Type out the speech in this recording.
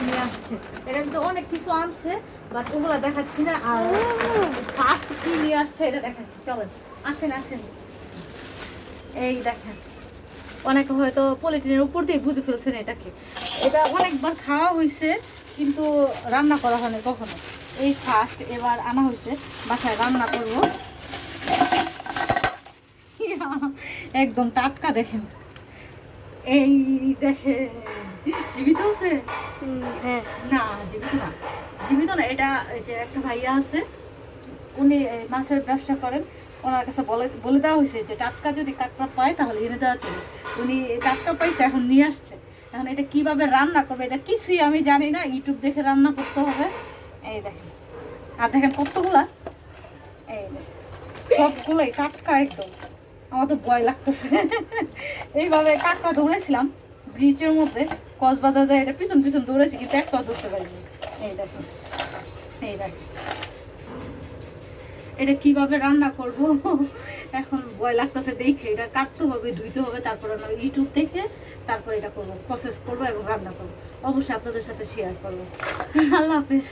নিয়ে আসছে। এটা কিন্তু অনেক কিছু আনছে, বাট ওগুলো দেখাচ্ছি না। আর ফার্স্ট কি নিয়ে আসছে এটা দেখাচ্ছি, চলেন আসেন আসেন। এই দেখেন, অনেকে হয়তো পলিথিনের উপর দিয়ে বুঝে ফেলছেন এটাকে। এটা অনেকবার খাওয়া হয়েছে কিন্তু রান্না করা হয়নি কখনো। এই ফার্স্ট এবার আনা হয়েছে, বাসায় রান্না করবো। একদম টাটকা দেখেন, এই দেখে জীবিত আছে? হ্যাঁ। না জীবিত না, জীবিত না। এটা এই যে একটা ভাইয়া আছে, উনি মাছের ব্যবসা করেন। ওনার কাছে বলে বলে দেওয়া হয়েছে যে টাটকা যদি কাঁকড়া পায় তাহলে এনে দেওয়া চলে। উনি টাটকা পাইছে, এখন নিয়ে আসছে। এখন এটা কিভাবে রান্না করবে এটা কিছুই আমি জানি না, ইউটিউব দেখে রান্না করতে হবে। এই দেখেন, আর দেখেন কতগুলা, এই দেখেন সবগুলোই টাটকা একদম। আমার তো ভয় লাগতেছে। এইভাবে কাঁকড়া দৌড়েছিলাম ব্রিজের মধ্যে, কক্সবাজার যায়, এটা পিছন পিছন দৌড়েছি কিন্তু একটাও ধরতে পারিনি। এই দেখুন, এই দেখুন এটা কিভাবে রান্না করব এখন ভয় লাগতেছে দেখে। এটা কাটতে হবে, ধুইতে হবে, তারপর আমরা ইউটিউব দেখে তারপর এটা করবো, প্রসেস করবো এবং রান্না করবো। অবশ্যই আপনাদের সাথে শেয়ার করবো। আল্লাহ হাফেজ।